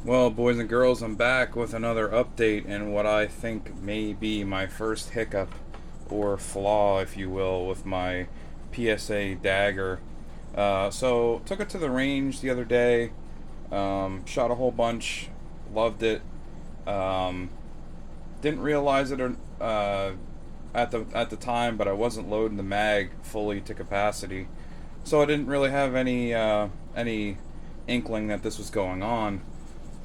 Well, boys and girls, I'm back with another update and what I think may be my first hiccup or flaw, if you will, with my PSA Dagger. So, took it to the range the other day, shot a whole bunch, loved it. Um, didn't realize it at the time, but I wasn't loading the mag fully to capacity, so I didn't really have any inkling that this was going on.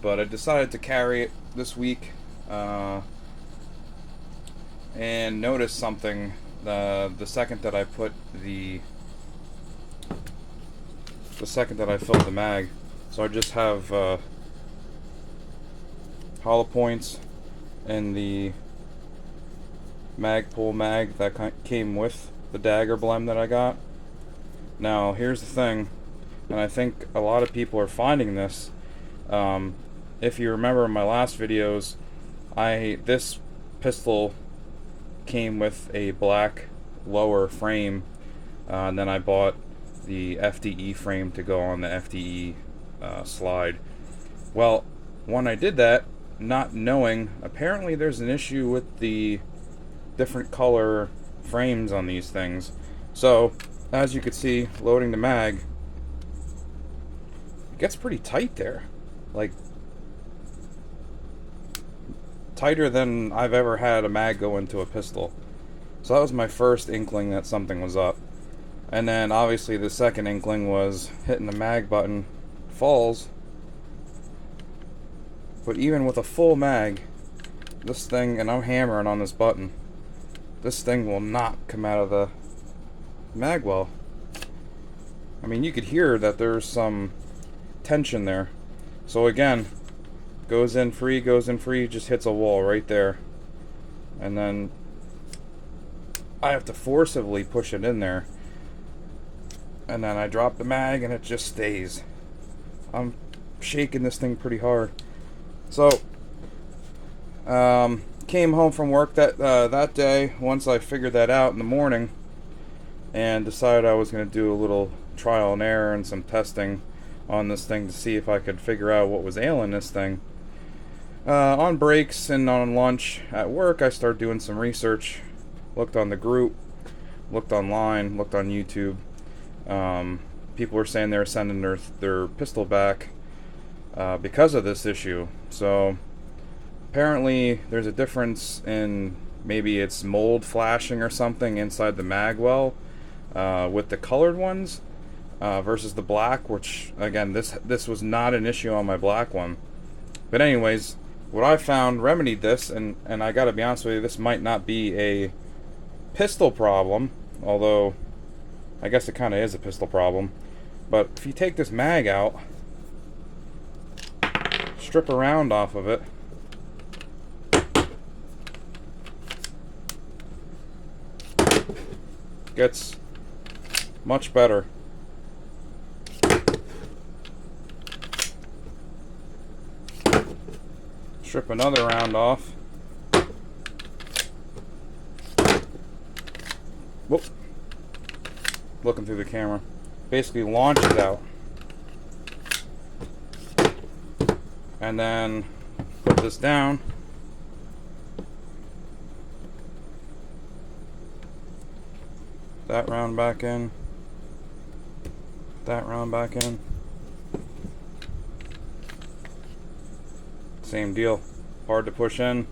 But I decided to carry it this week, and noticed something the second that I put the second that I filled the mag. So I just have hollow points in the Magpul mag that came with the Dagger blem that I got. Now here's the thing, and I think a lot of people are finding this. If you remember in my last videos, this pistol came with a black lower frame, and then I bought the FDE frame to go on the FDE slide. Well, when I did that, not knowing, apparently there's an issue with the different color frames on these things. So, as you can see, loading the mag, it gets pretty tight there. Like, tighter than I've ever had a mag go into a pistol. So that was my first inkling that something was up. And then obviously the second inkling was hitting the mag button falls. But even with a full mag, this thing, and I'm hammering on this button, this thing will not come out of the mag well. I mean, you could hear that there's some tension there. So again, goes in free, just hits a wall right there. And then I have to forcibly push it in there. And then I drop the mag and it just stays. I'm shaking this thing pretty hard. So, came home from work that day once I figured that out in the morning, and decided I was going to do a little trial and error and some testing on this thing to see if I could figure out what was ailing this thing. On breaks and on lunch at work, I started doing some research. Looked on the group, looked online, looked on YouTube. People were saying they were sending their pistol back because of this issue. So apparently there's a difference in, maybe it's mold flashing or something inside the mag well with the colored ones versus the black, which again, this was not an issue on my black one. But anyways, what I found remedied this, and I gotta be honest with you, this might not be a pistol problem, although I guess it kind of is a pistol problem. But if you take this mag out, strip a round off of it, gets much better. Strip another round off. Whoop. Looking through the camera. Basically launch it out. And then put this down. That round back in. That round back in. Same deal. Hard to push in.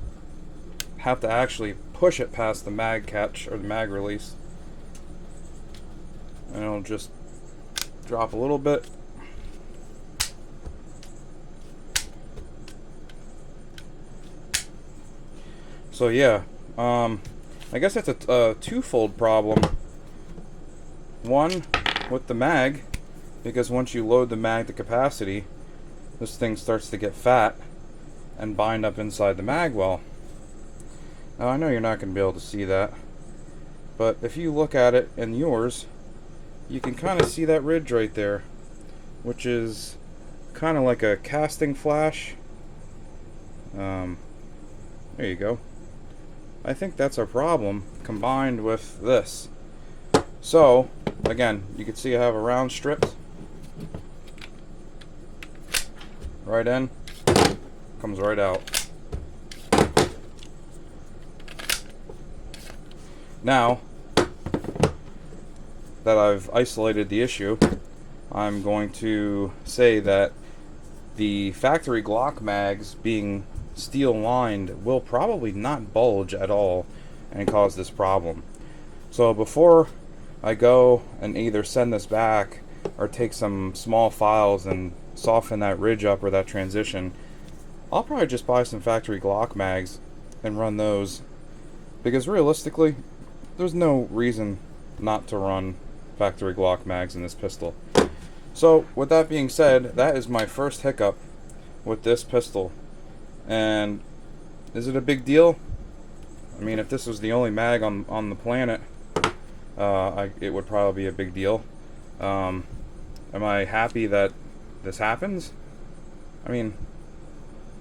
Have to actually push it past the mag catch or the mag release. And it'll just drop a little bit. So yeah, I guess that's a twofold problem. One, with the mag, because once you load the mag to capacity, this thing starts to get fat and bind up inside the mag well. Now I know you're not going to be able to see that, but if you look at it in yours, you can kind of see that ridge right there, which is kind of like a casting flash. There you go. I think that's our problem combined with this. So again, you can see I have a round stripped right in. comes right out. Now that I've isolated the issue, I'm going to say that the factory Glock mags being steel lined will probably not bulge at all and cause this problem. So before I go and either send this back or take some small files and soften that ridge up or that transition, I'll probably just buy some factory Glock mags and run those, because realistically there's no reason not to run factory Glock mags in this pistol. So with that being said, that is my first hiccup with this pistol. And is it a big deal? I mean, if this was the only mag on the planet, it would probably be a big deal. Am I happy that this happens? I mean,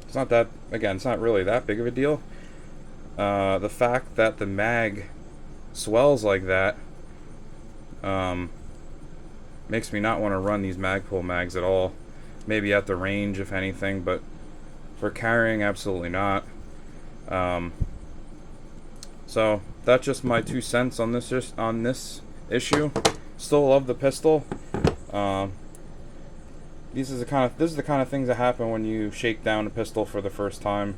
it's not that, again, it's not really that big of a deal. The fact that the mag swells like that makes me not want to run these Magpul mags at all. Maybe at the range, if anything, but for carrying, absolutely not. So that's just my 2 cents on this issue. Still love the pistol. This is the kind of things that happen when you shake down a pistol for the first time.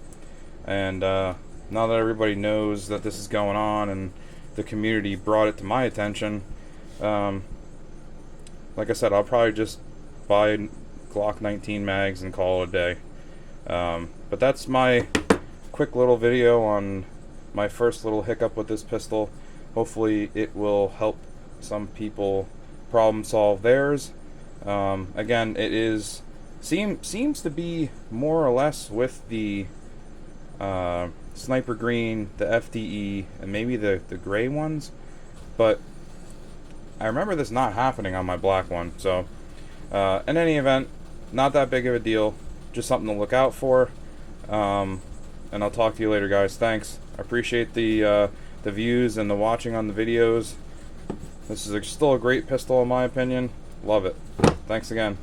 And now that everybody knows that this is going on and the community brought it to my attention, like I said, I'll probably just buy Glock 19 mags and call it a day. But that's my quick little video on my first little hiccup with this pistol. Hopefully it will help some people problem solve theirs. Again, it is seems to be more or less with the Sniper Green, the FDE, and maybe the gray ones, but I remember this not happening on my black one. So in any event, not that big of a deal, just something to look out for. And I'll talk to you later, guys. Thanks. I appreciate the views and the watching on the videos. This is still a great pistol in my opinion. Love it. Thanks again.